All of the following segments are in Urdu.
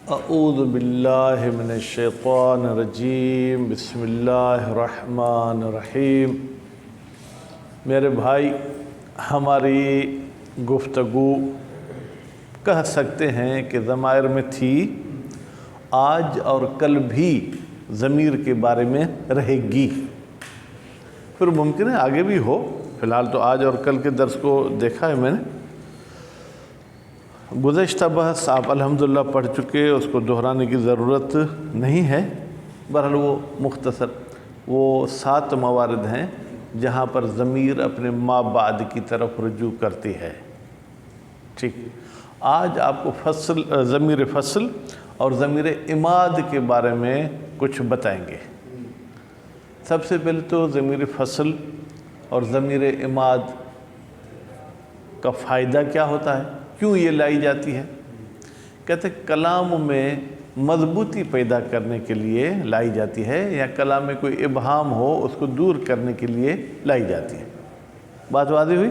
اعوذ باللہ من الشیطان الرجیم، بسم اللہ الرحمن الرحیم۔ میرے بھائی، ہماری گفتگو کہہ سکتے ہیں کہ ضمائر میں تھی، آج اور کل بھی ضمیر کے بارے میں رہے گی، پھر ممکن ہے آگے بھی ہو۔ فی الحال تو آج اور کل کے درس کو دیکھا ہے میں نے، گزشتہ بحث آپ الحمدللہ پڑھ چکے، اس کو دہرانے کی ضرورت نہیں ہے۔ بہرحال وہ مختصر، وہ 7 موارد ہیں جہاں پر ضمیر اپنے ما بعد کی طرف رجوع کرتی ہے۔ ٹھیک، آج آپ کو ضمیر فصل اور ضمیر عماد کے بارے میں کچھ بتائیں گے۔ سب سے پہلے تو ضمیر فصل اور ضمیر عماد کا فائدہ کیا ہوتا ہے، کیوں یہ لائی جاتی ہے؟ کہتے ہیں کلام میں مضبوطی پیدا کرنے کے لیے لائی جاتی ہے، یا کلام میں کوئی ابہام ہو اس کو دور کرنے کے لیے لائی جاتی ہے۔ بات واضح ہوئی؟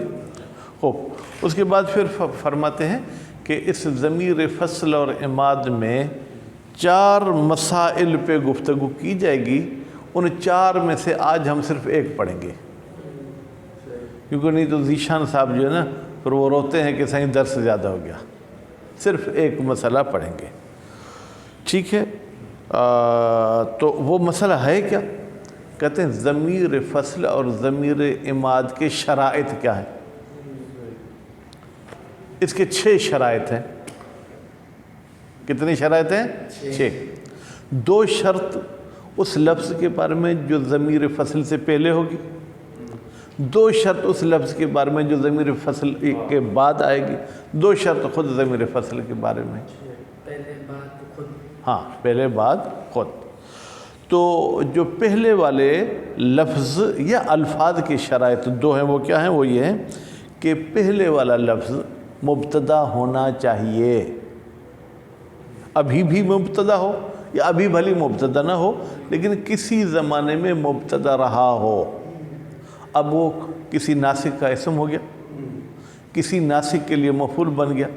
خوب، اس کے بعد پھر فرماتے ہیں کہ اس ضمیر فصل اور عماد میں 4 مسائل پہ گفتگو کی جائے گی۔ ان 4 میں سے آج ہم صرف ایک پڑھیں گے، کیونکہ نہیں تو ذیشان صاحب جو ہے نا پھر وہ روتے ہیں کہ صحیح درس زیادہ ہو گیا۔ صرف ایک مسئلہ پڑھیں گے، ٹھیک ہے؟ تو وہ مسئلہ ہے کیا؟ کہتے ہیں ضمیر فصل اور ضمیر عماد کے شرائط کیا ہیں۔ اس کے 6 شرائط ہیں۔ کتنی شرائط ہیں؟ 6۔ 2 شرط اس لفظ کے بارے میں جو ضمیر فصل سے پہلے ہوگی، 2 شرط اس لفظ کے بارے میں جو ضمیر فصل کے بعد آئے گی، 2 شرط خود ضمیر فصل کے بارے میں۔ پہلے بعد خود، ہاں، پہلے بعد خود۔ تو جو پہلے والے لفظ یا الفاظ کی شرائط 2 ہیں، وہ کیا ہیں؟ وہ یہ ہیں کہ پہلے والا لفظ مبتدا ہونا چاہیے، ابھی بھی مبتدا ہو یا ابھی بھلی مبتدا نہ ہو، لیکن کسی زمانے میں مبتدا رہا ہو۔ اب وہ کسی ناسک کا اسم ہو گیا، کسی ناسک کے لیے مفعول بن گیا،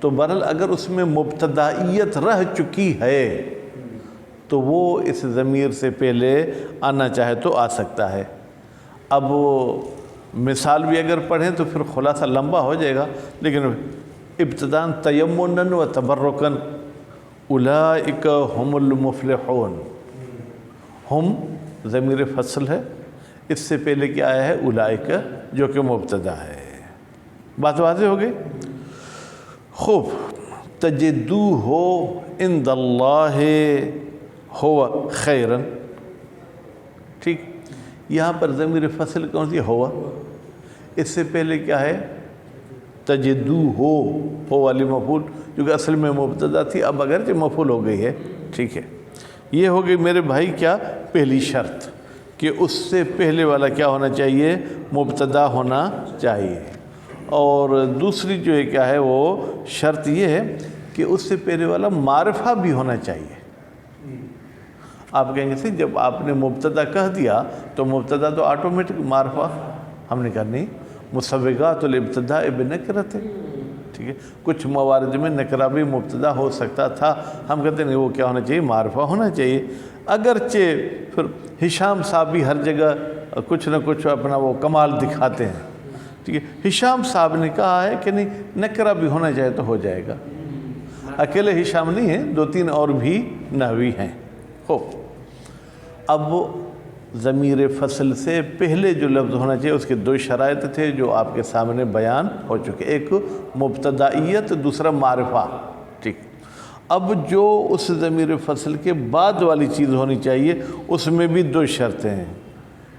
تو بہرحال اگر اس میں مبتدائیت رہ چکی ہے تو وہ اس ضمیر سے پہلے آنا چاہے تو آ سکتا ہے۔ اب وہ مثال بھی اگر پڑھیں تو پھر خلاصہ لمبا ہو جائے گا، لیکن ابتداءً تیمناً و تبرکاً اولئک هم المفلحون۔ ہم ضمیر فصل ہے، اس سے پہلے کیا آیا ہے؟ اولئک، جو کہ مبتدا ہے۔ بات واضح ہو گئی؟ خوب، تجدوہ عند اللہ ہو خیراً۔ ٹھیک، یہاں پر ضمیر فصل کون سی؟ ہوا۔ اس سے پہلے کیا ہے؟ تجدوہ ہو والی مفعول، جو کہ اصل میں مبتدا تھی، اب اگرچہ مفعول ہو گئی ہے۔ ٹھیک ہے، یہ ہو گئی میرے بھائی کیا؟ پہلی شرط، کہ اس سے پہلے والا کیا ہونا چاہیے؟ مبتدا ہونا چاہیے۔ اور دوسری جو ہے کیا ہے؟ وہ شرط یہ ہے کہ اس سے پہلے والا معرفہ بھی ہونا چاہیے۔ آپ کہیں گے جب آپ نے مبتدا کہہ دیا تو مبتدا تو آٹومیٹک معرفہ، ہم نے کہا نہیں، مسوغات الابتداء بنکرۃ۔ ٹھیک ہے، کچھ موارد میں نکرہ بھی مبتدا ہو سکتا تھا، ہم کہتے نہیں، وہ کیا ہونا چاہیے؟ معرفہ ہونا چاہیے۔ اگرچہ پھر ہشام صاحب بھی ہر جگہ کچھ نہ کچھ اپنا وہ کمال دکھاتے ہیں، ٹھیک ہے، ہشام صاحب نے کہا ہے کہ نہیں، نکرہ بھی ہونا چاہے تو ہو جائے گا۔ اکیلے ہشام نہیں ہیں، 2-3 اور بھی نحوی ہیں۔ خوب، اب ضمیر فصل سے پہلے جو لفظ ہونا چاہیے اس کے 2 شرائط تھے جو آپ کے سامنے بیان ہو چکے، ایک مبتدائیت، دوسرا معرفہ۔ ٹھیک، اب جو اس ضمیر فصل کے بعد والی چیز ہونی چاہیے، اس میں بھی 2 شرطیں ہیں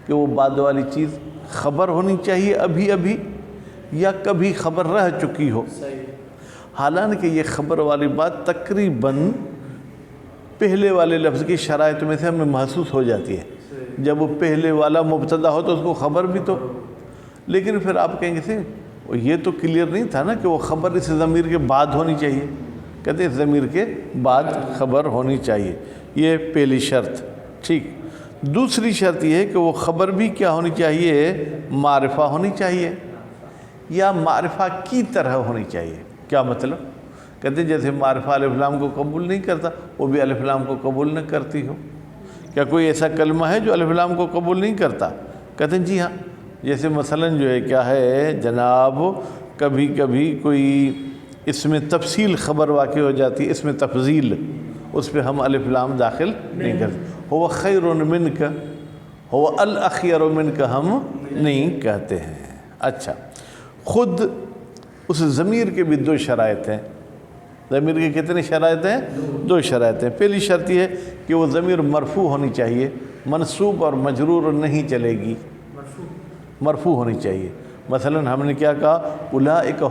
کہ وہ بعد والی چیز خبر ہونی چاہیے ابھی یا کبھی خبر رہ چکی ہو۔ حالانکہ یہ خبر والی بات تقریباً پہلے والے لفظ کی شرائط میں سے ہمیں محسوس ہو جاتی ہے۔ جب وہ پہلے والا مبتدا ہو تو اس کو خبر بھی تو، لیکن پھر آپ کہیں گے یہ تو کلیئر نہیں تھا نا کہ وہ خبر اس ضمیر کے بعد ہونی چاہیے۔ کہتے ہیں ضمیر کے بعد خبر ہونی چاہیے، یہ پہلی شرط۔ ٹھیک، دوسری شرط یہ ہے کہ وہ خبر بھی کیا ہونی چاہیے؟ معرفہ ہونی چاہیے، یا معرفہ کی طرح ہونی چاہیے۔ کیا مطلب؟ کہتے ہیں جیسے معرفہ الف لام کو قبول نہیں کرتا وہ بھی الف لام کو قبول نہ کرتی ہو۔ کیا کوئی ایسا کلمہ ہے جو الف لام کو قبول نہیں کرتا؟ کہتے ہیں جی ہاں، جیسے مثلاً جو ہے کیا ہے جناب، کبھی کبھی کوئی اس میں تفصیل خبر واقع ہو جاتی ہے، اس میں تفضیل، اس پہ ہم الف لام داخل نہیں کرتے۔ ہو خیر منک، ہو الاخیر منک ہم نہیں کہتے ہیں۔ اچھا، خود اس ضمیر کے بھی دو شرائط ہیں۔ ضمیر کے کتنی شرائط ہیں؟ دو شرائط ہیں۔ پہلی شرط یہ ہے کہ وہ ضمیر مرفوع ہونی چاہیے، منصوب اور مجرور نہیں چلے گی، مرفوع ہونی چاہیے۔ مثلا ہم نے کیا کہا؟ اولئک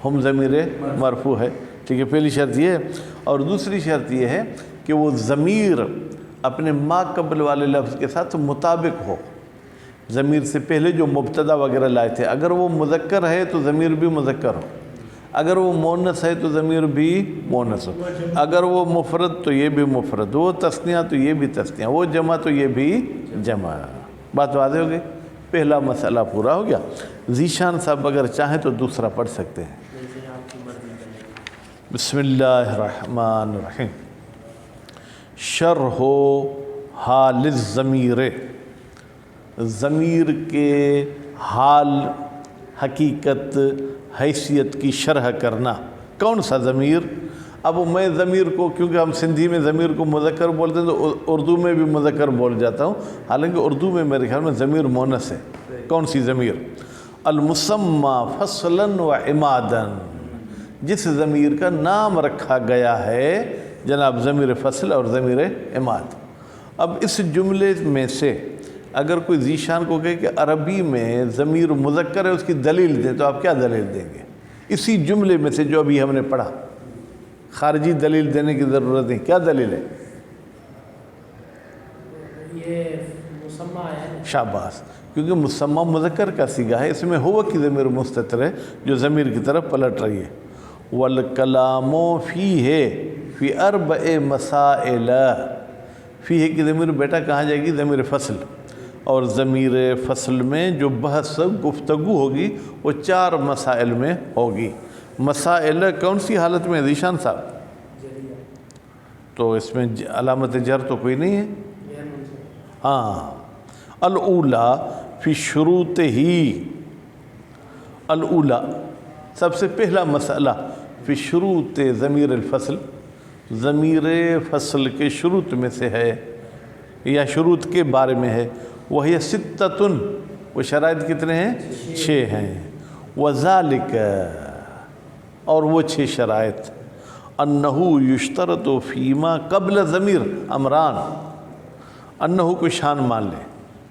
ہم ضمیر مرفوع ہے، ٹھیک ہے، پہلی شرط یہ ہے۔ اور دوسری شرط یہ ہے کہ وہ ضمیر اپنے ما قبل والے لفظ کے ساتھ مطابق ہو۔ ضمیر سے پہلے جو مبتدا وغیرہ لائے تھے، اگر وہ مذکر ہے تو ضمیر بھی مذکر ہو، اگر وہ مؤنث ہے تو ضمیر بھی مؤنث ہو، اگر وہ مفرد تو یہ بھی مفرد، وہ تثنیہ تو یہ بھی تثنیہ، وہ جمع تو یہ بھی جمع۔ بات واضح ہو گئی؟ پہلا مسئلہ پورا ہو گیا۔ ذیشان صاحب اگر چاہیں تو دوسرا پڑھ سکتے ہیں۔ بسم اللہ الرحمن الرحیم۔ شرح حال الضمیر، ضمیر کے حال، حقیقت، حیثیت کی شرح کرنا۔ کون سا ضمیر؟ اب میں ضمیر کو، کیونکہ ہم سندھی میں ضمیر کو مذکر بولتے ہیں تو اردو میں بھی مذکر بول جاتا ہوں، حالانکہ اردو میں میرے خیال میں ضمیر مؤنث ہے۔ کون سی ضمیر؟ المسمى فصلا و عمادا، جس ضمیر کا نام رکھا گیا ہے جناب ضمیر فصل اور ضمیر عماد۔ اب اس جملے میں سے اگر کوئی ذیشان کو کہے کہ عربی میں ضمیر مذکر ہے، اس کی دلیل دیں، تو آپ کیا دلیل دیں گے؟ اسی جملے میں سے جو ابھی ہم نے پڑھا، خارجی دلیل دینے کی ضرورت نہیں، کیا دلیل ہے؟ یہ مسمى ہے، شاباش، کیونکہ مسمى مذکر کا صیغہ ہے، اس میں ہوا کی ضمیر مستتر ہے جو ضمیر کی طرف پلٹ رہی ہے۔ والکلام فیہ فی اربع مسائل، فیہ کی ضمیر بیٹا کہاں جائے گی؟ ضمیر فصل، اور ضمیر فصل میں جو بحث گفتگو ہوگی وہ 4 مسائل میں ہوگی۔ مسائل کون سی حالت میں؟ ذیشان صاحب تو اس میں علامت جر تو کوئی نہیں ہے؟ ہاں، الاولیٰ فی شروط ہی، الاولیٰ سب سے پہلا مسئلہ، فی شروط ضمیر الفصل، ضمیر فصل کے شروط میں سے ہے یا شروط کے بارے میں ہے۔ وہی ستۃ، وہ شرائط کتنے ہیں؟ 6 ہیں۔ وذالک، اور وہ 6 شرائط، انہو یشترط فیما قبل ضمیر امران، انہو کو شان مان لیں،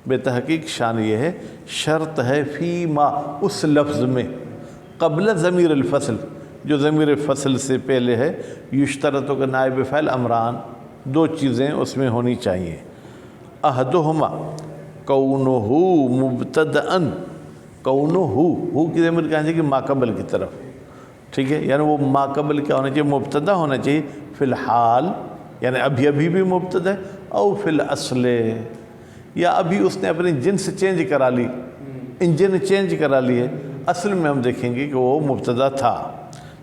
بے تحقیق شان یہ ہے، شرط ہے فیما اس لفظ میں، قبل ضمیر الفصل جو ضمیر فصل سے پہلے ہے، یشترط کا نائب فعل امران، 2 چیزیں اس میں ہونی چاہیے۔ احدہما کونہ مبتدأً، کونہ ہو کی ضمیر کہاں جائے گی؟ ما قبل کی طرف، ٹھیک ہے، یعنی وہ ما قبل کیا ہونا چاہیے؟ مبتدا ہونا چاہیے، فی الحال یعنی ابھی بھی مبتدا ہے، او فی الاصل، یا ابھی اس نے اپنی جنس چینج کرا لی، انجن چینج کرا لی ہے، اصل میں ہم دیکھیں گے کہ وہ مبتدا تھا۔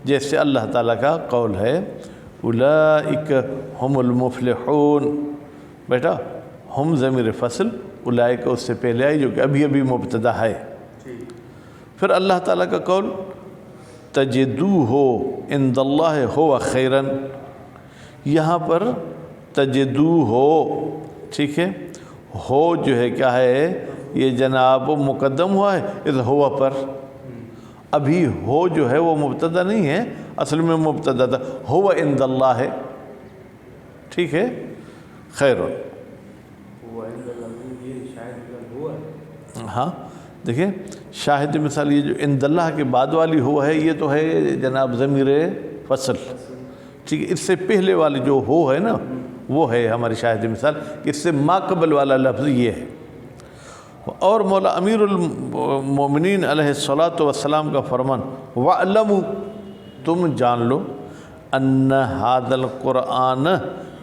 جیسے اللہ تعالیٰ کا قول ہے اولئک ہم المفلحون، بیٹا ہم ضمیر فصل، اولئک اس سے پہلے آئی جو کہ ابھی مبتدا ہے۔ پھر اللہ تعالیٰ کا قول تجدوہ عند اللہ ہو خیراً، یہاں پر تجدوہ، ٹھیک ہے، ہو جو ہے کیا ہے؟ یہ جناب مقدم ہوا ہے اس ہوا پر، ابھی ہو جو ہے وہ مبتدا نہیں ہے، اصل میں مبتدا تھا، ہو عند اللہ ہے، ٹھیک ہے، خیر۔ ہاں دیکھیں شاہد مثال، یہ جو عند اللہ کے بعد والی ہوا ہے یہ تو ہے جناب ضمیر فصل، ٹھیک ہے، اس سے پہلے والی جو ہو ہے نا وہ ہے ہماری شاہد مثال، اس سے ما قبل والا لفظ یہ ہے۔ اور مولا امیر المومنین علیہ الصلاۃ والسلام کا فرمان وَاعْلَمُوا، تم جان لو، ان هذا القرآن،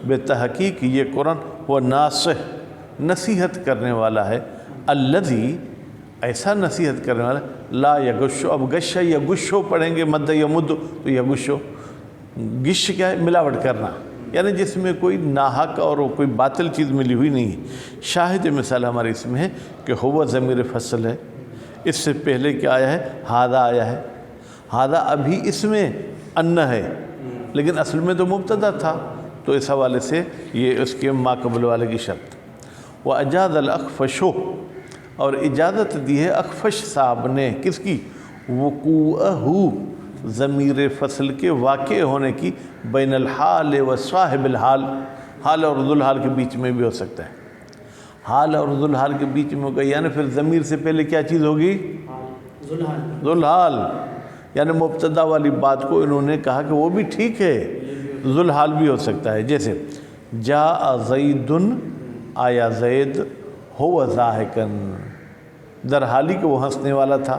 بے تحقیق یہ قرآن وہ ناصح، نصیحت کرنے والا ہے، الذی، ایسا نصیحت کرنے والا لا یغشو، اب گش یغشو پڑھیں گے مد یمد تو یغشو، گش کیا ہے؟ ملاوٹ کرنا، یعنی جس میں کوئی ناحق اور کوئی باطل چیز ملی ہوئی نہیں ہے۔ شاہد مثال ہمارے اس میں ہے کہ ہوا ضمیر فصل ہے، اس سے پہلے کیا آیا ہے؟ ہادہ آیا ہے، ہادہ ابھی اس میں ان ہے لیکن اصل میں تو مبتدا تھا، تو اس حوالے سے یہ اس کے ما قبل والے کی شرط۔ وَأَجَازَ الْأَخْفَشُ، اور اجازت دی ہے اخفش صاحب نے، کس کی؟ وقوعہ، ضمیر فصل کے واقع ہونے کی، بین الحال و صاحب الحال، حال اور ذو الحال کے بیچ میں بھی ہو سکتا ہے، حال اور ذو الحال کے بیچ میں ہوگا، یعنی پھر ضمیر سے پہلے کیا چیز ہوگی؟ ذو الحال، یعنی مبتدا والی بات کو انہوں نے کہا کہ وہ بھی ٹھیک ہے، ذو الحال بھی ہو سکتا ہے، جیسے جاء زید، آیا زید، ہو ضاحکن، در حالی کہ وہ ہنسنے والا تھا،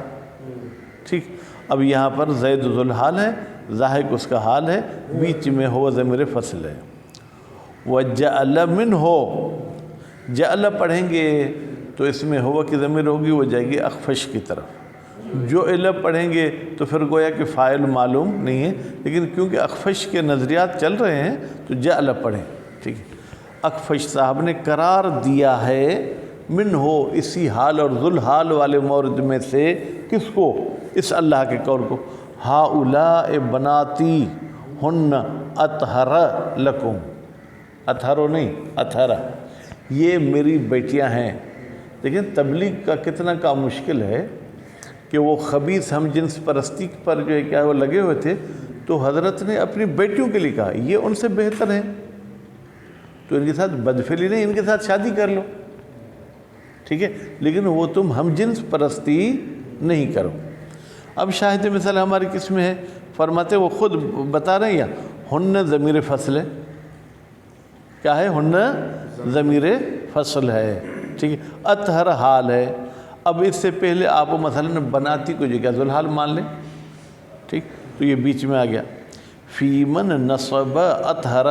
ٹھیک۔ اب یہاں پر زید ذو الحال ہے، ضاحک اس کا حال ہے، بیچ میں ہو ضمیر فصل ہے۔ وَجَعَلَ مِنْهُ، جعل پڑھیں گے تو اس میں ہوا کی ضمیر ہوگی، وہ جائے گی اخفش کی طرف، جو علب پڑھیں گے تو پھر گویا کہ فاعل معلوم نہیں ہے، لیکن کیونکہ اخفش کے نظریات چل رہے ہیں تو جعل پڑھیں، ٹھیک ہے۔ اخفش صاحب نے قرار دیا ہے من ہو، اسی حال اور ذو الحال والے مورد میں سے، کس کو؟ اس اللہ کے قول کو، ہؤلاء بناتی ہن اطہر لکم، اطہرو نہیں اطہر، یہ میری بیٹیاں ہیں۔ دیکھیں تبلیغ کا کتنا کام مشکل ہے کہ وہ خبیث ہم جنس پرستی پر جو ہے کیا وہ لگے ہوئے تھے، تو حضرت نے اپنی بیٹیوں کے لیے کہا یہ ان سے بہتر ہیں، تو ان کے ساتھ بدفعلی نہیں، ان کے ساتھ شادی کر لو، ٹھیک ہے، لیکن وہ تم ہم جنس پرستی نہیں کرو۔ اب شاہد مثال ہماری کس میں ہے؟ فرماتے وہ خود بتا رہے ہیں، یا ہن ضمیر فصل ہے، کیا ہے؟ ہن ضمیر فصل ہے، ٹھیک ہے، اطہر حال ہے۔ اب اس سے پہلے آپ مثلا بناتی کو جو کیا ذو الحال مان لیں، ٹھیک، تو یہ بیچ میں آ گیا فی من نصب اطہر۔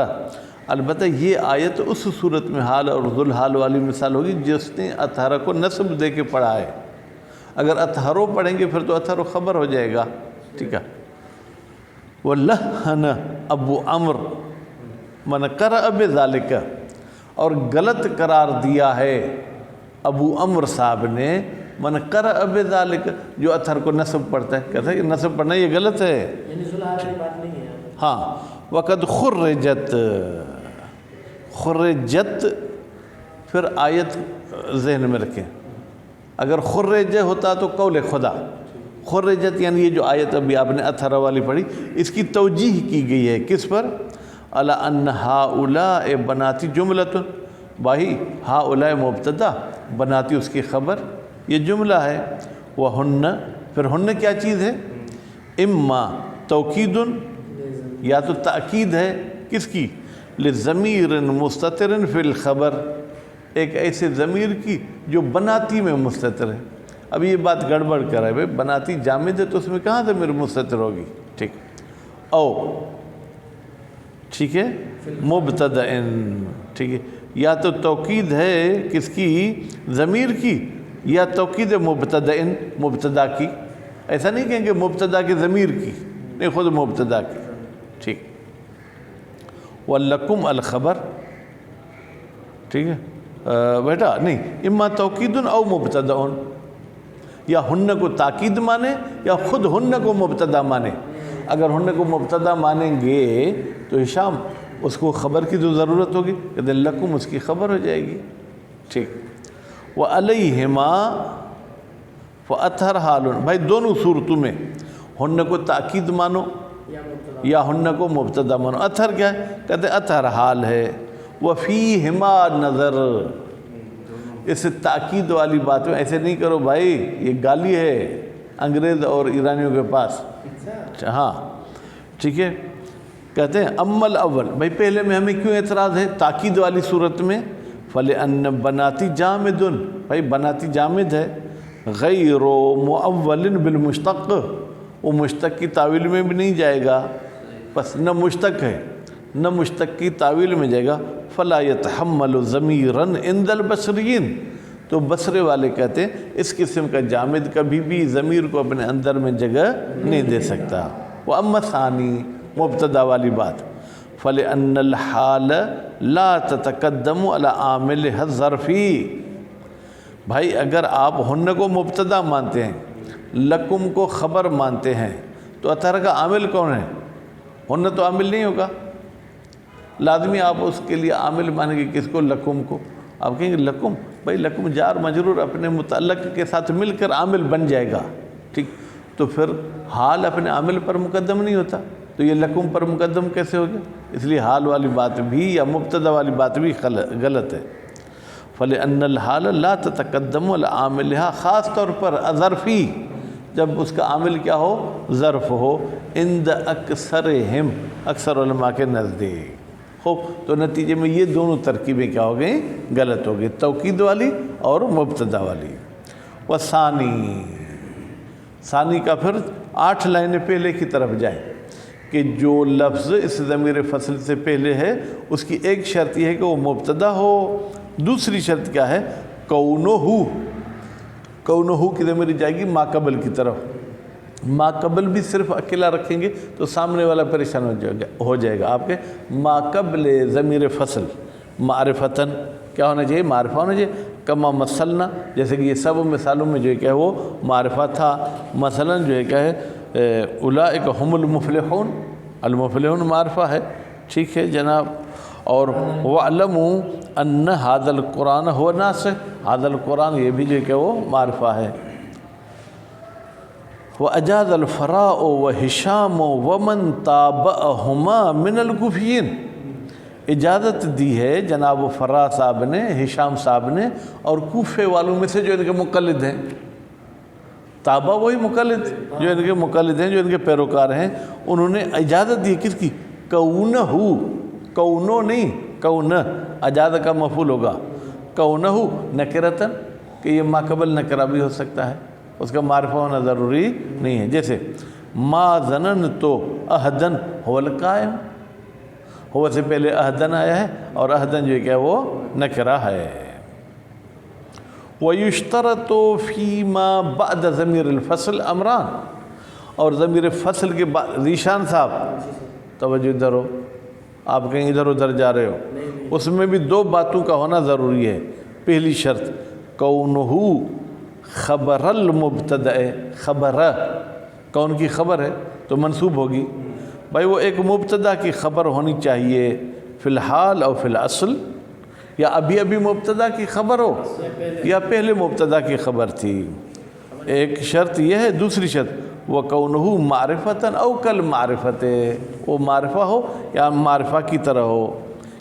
البتہ یہ آیت اس صورت میں حال اور ذو الحال والی مثال ہوگی جس نے اطہر کو نصب دے کے پڑھا ہے، اگر اطہرو پڑھیں گے پھر تو اطہرو خبر ہو جائے گا، ٹھیک ہے۔ وَلَحَّنَ ابو عمر من قرأ بذالک، اور غلط قرار دیا ہے ابو عمر صاحب نے من قرأ بذالک، جو اطہر کو نصب پڑھتا ہے، کہتا ہے کہ نصب پڑھنا یہ غلط ہے، یعنی ذو الحال کی بات نہیں ہے۔ ہاں۔ وقد خرجت، خرجت پھر آیت ذہن میں رکھیں، اگر خرج ہوتا تو قول خدا، خرجت یعنی یہ جو آیت ابھی آپ نے اطہر والی پڑھی، اس کی توجیح کی گئی ہے کس پر؟ علی ان ہؤلاء بناتی جملۃ، بھائی ہؤلاء مبتدا، بناتی اس کی خبر، یہ جملہ ہے۔ وہن، پھر ہن کیا چیز ہے؟ اما توکید، یا تو تاکید ہے کس کی؟ لضمیر مستتر فی الخبر، ایک ایسے ضمیر کی جو بناتی میں مستتر ہے۔ اب یہ بات گڑبڑ کر رہا ہے، بھائی بناتی جامد ہے تو اس میں کہاں ضمیر مستتر ہوگی، ٹھیک، او، ٹھیک ہے، مبتدأ، ٹھیک ہے، یا تو توکید ہے کس کی؟ ضمیر کی، یا توکید مبتدأ، مبتدا کی، ایسا نہیں کہیں گے مبتدا کے ضمیر کی، نہیں، خود مبتدا کی، ٹھیک۔ وَلَكُمْ الْخَبَرْ، ٹھیک ہے بیٹا، نہیں، اما توکید او مبتدا، یا ہن کو تاکید مانے یا خود ہن کو مبتدا مانے۔ اگر ہن کو مبتدا مانیں گے تو ہشام اس کو خبر کی جو ضرورت ہوگی، کہ لکم اس کی خبر ہو جائے گی، ٹھیک۔ وَعَلَيْهِمَا فَأَطْهَرْ حَالٌ، بھائی دونوں صورتوں میں ہن کو تاکید مانو یا ہن کو مبتدا مانو۔ اطہر کیا ہے؟ کہتے اطہر حال ہے۔ وَفِيهِمَا نظر، اس تاکید والی بات میں ایسے نہیں کرو بھائی، یہ گالی ہے انگریز اور ایرانیوں کے پاس، ہاں، ٹھیک ہے۔ کہتے ہیں اما الاول، بھائی پہلے میں ہمیں کیوں اعتراض ہے تاکید والی صورت میں؟ فَلِأَنَّ بناتی جامد، بھائی بناتی جامد ہے، غیر مؤول بالمشتق، وہ مشتق کی تعویل میں بھی نہیں جائے گا، بس نہ مشتق ہے نہ مشتق کی تعویل میں جائے گا۔ فلا يتحمل ضمیرا عند البصریین، تو بصرے والے کہتے ہیں اس قسم کا جامد کبھی بھی ضمیر کو اپنے اندر میں جگہ نہیں دے سکتا۔ وہ اما ثانی مبتدا والی بات، فَلِأَنَّ الْحَالَ لَا تَتَقَدَّمُ عَلَى عَامِلِهَا الظَّرْفِي۔ بھائی اگر آپ ہن کو مبتدا مانتے ہیں، لکم کو خبر مانتے ہیں، تو اطہر کا عامل کون ہے؟ ہن تو عامل نہیں ہوگا، لازمی آپ اس کے لیے عامل مانیں گے کس کو؟ لکم کو۔ آپ کہیں گے لکم، بھائی لکم جار مجرور اپنے متعلق کے ساتھ مل کر عامل بن جائے گا، ٹھیک، تو پھر حال اپنے عامل پر مقدم نہیں ہوتا، تو یہ لکم پر مقدم کیسے ہو گیا؟ اس لیے حال والی بات بھی یا مبتدا والی بات بھی غلط ہے۔ فَلِأَنَّ الْحَالَ لَا تَتَقَدَّمُ عَلَى عَامِلِهَا، خاص طور پر ظرفی، جب اس کا عامل کیا ہو؟ ظرف ہو، عند اکثرہم، اکثر علماء کے نزدیک ہو، تو نتیجے میں یہ دونوں ترکیبیں کیا ہو گئیں؟ غلط ہو گئی، توکید والی اور مبتدا والی۔ وثانی، ثانی کا پھر 8 لائنیں پہلے کی طرف جائیں کہ جو لفظ اس ضمیر فصل سے پہلے ہے اس کی ایک شرط یہ ہے کہ وہ مبتدا ہو، دوسری شرط کیا ہے؟ کونہو، کونہو کی ضمیر جائے گی ما قبل کی طرف، ما قبل بھی صرف اکیلا رکھیں گے تو سامنے والا پریشان ہو جائے گا۔ آپ کے ما قبل ضمیر فصل معرفتاً کیا ہونا چاہیے؟ معرفہ ہونا چاہیے، کما مثلنا، جیسے کہ یہ سب مثالوں میں جو ہے کہ وہ معرفہ تھا، مثلا جو ہے کہ ہے اولئک هم المفلحون، المفلحون معرفہ ہے، ٹھیک ہے جناب۔ اور وَاعْلَمُوا أَنَّ هَذَا الْقُرْآنَ هُوَ نَاسِخ، هذا القرآن یہ بھی جو ہے کہ وہ معرفہ ہے۔ وَأَجَازَ الْفَرَاءُ وَهِشَامُ وَمَنْ تَابَعَهُمَا مِنَ الْكُوفِيِّينَ، اجازت دی ہے جناب فرا صاحب نے، ہشام صاحب نے، اور کوفے والوں میں سے جو ان کے مقلد ہیں، تابع وہی مقلد جو ان کے مقلد ہیں، جو ان کے پیروکار ہیں، انہوں نے اجازت دی کس کی؟ کونہو، کونو نہیں، کون، اجازت کا مفعول ہوگا، کونہو نکرتن، کہ یہ ما قبل نکرہ بھی ہو سکتا ہے، اس کا معرفہ ہونا ضروری نہیں ہے۔ جیسے ما ظننت احدن هو القائم، ہو سے پہلے احدن آیا ہے اور احدن جو ہے کہ وہ نکرہ ہے۔ وَيُشْتَرَطُ فِي مَا بَعْدَ ضمیر الفصل امران، اور ضمیر فصل کے بعد، ذیشان صاحب توجہ ادھر ہو، آپ کہیں ادھر ادھر جا رہے ہو، اس میں بھی 2 باتوں کا ہونا ضروری ہے۔ پہلی شرط کونہو خبر المبتدأ، خبر، کون کی خبر ہے تو منصوب ہوگی، بھائی وہ ایک مبتدا کی خبر ہونی چاہیے فی الحال اور فی الاصل، یا ابھی ابھی مبتدا کی خبر ہو یا پہلے مبتدا کی خبر تھی، ایک شرط یہ ہے۔ دوسری شرط وَكَوْنُهُ مَعْرِفَةً أَوْ كَالْمَعْرِفَةِ، وہ معرفہ ہو یا معرفہ کی طرح ہو،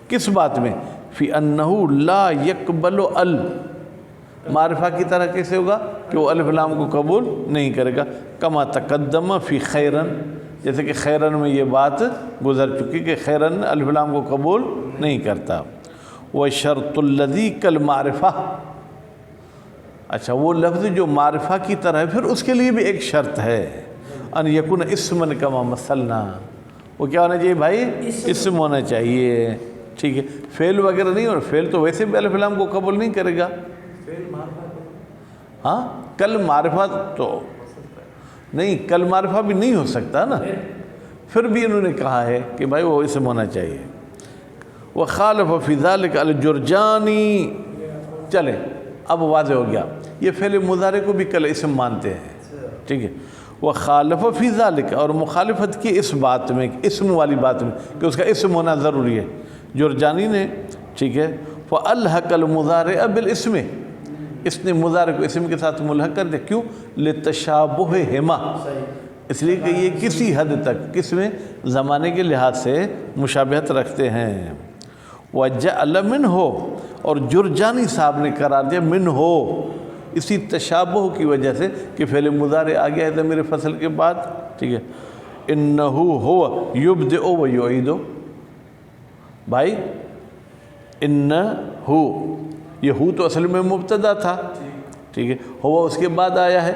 کس بات میں؟ فی أَنَّهُ لَا يَقْبَلُ ال، معرفہ کی طرح کیسے ہوگا کہ وہ الف لام کو قبول نہیں کرے گا، کما تقدم فی خیرن، جیسے کہ خیرن میں یہ بات گزر چکی کہ خیرن الف لام کو قبول نہیں کرتا۔ وَشَرْطُ الَّذِي كَالْمَعْرِفَةِ، اچھا وہ لفظ جو معرفہ کی طرح ہے پھر اس کے لیے بھی ایک شرط ہے، ان یکون اسمن کما مثلنا، وہ کیا ہونا چاہیے بھائی؟ اسم ہونا چاہیے، ٹھیک ہے، فعل وغیرہ نہیں، اور فعل تو ویسے بھی الف لام کو قبول نہیں کرے گا، ہاں کل معرفہ تو نہیں، کل معرفہ بھی نہیں ہو سکتا نا، پھر بھی انہوں نے کہا ہے کہ بھائی وہ اسم ہونا چاہیے۔ وَخَالَفَ فِي ذَلِكَ الْجُرْجَانِي، چلیں اب واضح ہو گیا، یہ فعل مضارع کو بھی کل اسم مانتے ہیں، ٹھیک ہے۔ وَخَالَفَ فِي ذَلِكَ، اور مخالفت کی اس بات میں، اسم والی بات میں کہ اس کا اسم ہونا ضروری ہے، جرجانی نے، ٹھیک ہے۔ فَأَلْحَقَ الْمُضَارِعَ بِالْاسْمِ، اس نے مضارع کو اسم کے ساتھ ملحق کر دیا، کیوں؟ لِتَشَابُهِهِمَا، اس لیے کہ یہ کسی حد تک کس میں زمانے کے لحاظ سے مشابہت رکھتے ہیں۔ وَجَعَلَ مِنْهُ، اور جرجانی صاحب نے قرار دیا منْهُ، اسی تشابہ کی وجہ سے کہ فعل مضارع آ گیا ہے ضمیر فصل کے بعد، ٹھیک ہے۔ إِنَّهُ هُوَ يُبْدِئُ وَيُعِيدُ، بھائی إِنَّهُ، یہ ہو تو اصل میں مبتدا تھا، ٹھیک ہے، ہوا اس کے بعد آیا ہے،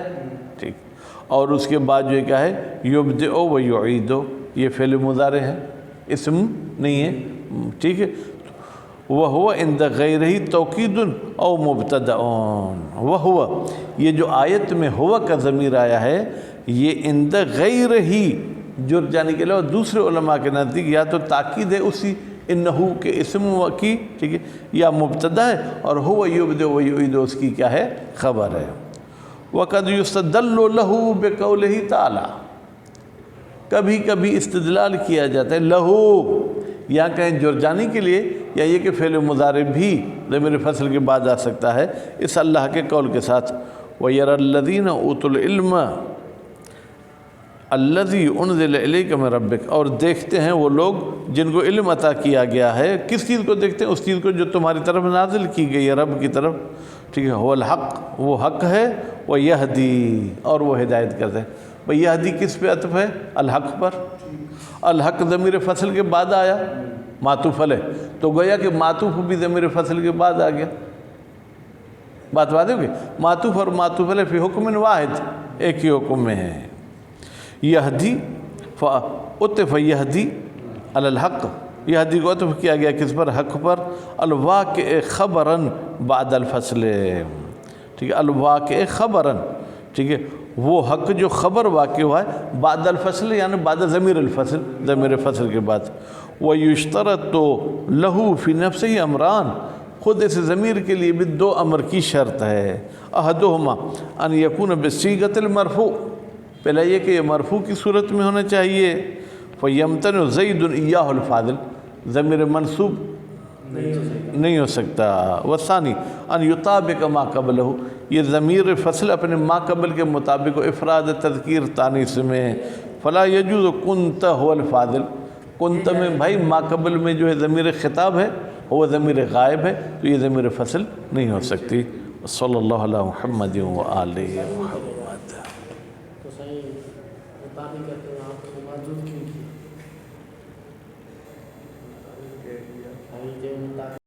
ٹھیک، اور اس کے بعد جو کیا ہے یبدئ و یعید، یہ فعل مضارع ہے، اسم نہیں ہے، ٹھیک ہے۔ وہو عند غیرہ توکید او مبتدأ وہو، یہ جو آیت میں ہوا کا ضمیر آیا ہے یہ عند غیرہ جرجانی کے علاوہ دوسرے علماء کے نزدیک یا تو تاکید ہے اسی انہو کے اسم کی، ٹھیک ہے، یا مبتدا ہے، اور ہوا یبدئ و یعید اس کی کیا ہے، خبر ہے۔ وقد یستدل لہ بقولہ تعالی، کبھی کبھی استدلال کیا جاتا ہے لہو، یا کہیں جرجانی کے لیے، یا یہ کہ فعل مضارع بھی ضمیر فصل کے بعد آ سکتا ہے اس اللہ کے قول کے ساتھ۔ وَيَرَى الَّذِينَ أُوتُوا الْعِلْمَ الَّذِي أُنزِلَ إِلَيْكَ مِن رَبِّكَ، اور دیکھتے ہیں وہ لوگ جن کو علم عطا کیا گیا ہے، کس چیز کو دیکھتے ہیں؟ اس چیز کو جو تمہاری طرف نازل کی گئی ہے رب کی طرف، ٹھیک ہے، هو الحق، وہ حق ہے، وَيَهْدِي، اور وہ ہدایت کرتے ہیں۔ بھئی یہدی کس پہ عطف ہے؟ الحق پر۔ الحق ضمیر فصل کے بعد آیا، معطوف علیہ، تو گویا کہ معطوف بھی ضمیر فصل کے بعد آ گیا۔ بات واضح ہوگی؟ معطوف اور معطوف علیہ فی حکم واحد، ایک ہی حکم میں ہے۔ یہدی عطف یہدی علی الحق، یہدی کو عطف کیا گیا کس پر؟ حق پر۔ الواقع خبراً بعد الفصل، ٹھیک ہے، الواقع خبراً، ٹھیک ہے، وہ حق جو خبر واقع ہوا ہے بعد الفصل، یعنی بعد ضمیر الفصل، ضمیر فصل کے بعد۔ وَيُشْتَرَطُ لَهُ فِي نَفْسِهِ امران، خود اس ضمیر کے لیے بھی دو امر کی شرط ہے۔ احدهما ان یکون بصیغۃ المرفوع، پہلا یہ کہ یہ مرفوع کی صورت میں ہونا چاہیے۔ فَيَمْتَنُ زَيْدٌ إِيَّاهُ الْفَاضِلُ، ضمیر منصوب نہیں ہو سکتا۔ والثانی ان یطابق ما قبلہ، یہ ضمیر فصل اپنے ما قبل کے مطابق افراد تذکیر تانیث میں۔ فلا یجوز کنت هو الفاضل، کنت میں بھائی ما قبل میں جو ہے ضمیر خطاب ہے وہ ضمیر غائب ہے، تو یہ ضمیر فصل نہیں ہو سکتی۔ صلی اللہ علیہ محمد و آلہ محمد۔ تو صحیح مطابق کرتے ہیں آپ کو موجود کیوں کی؟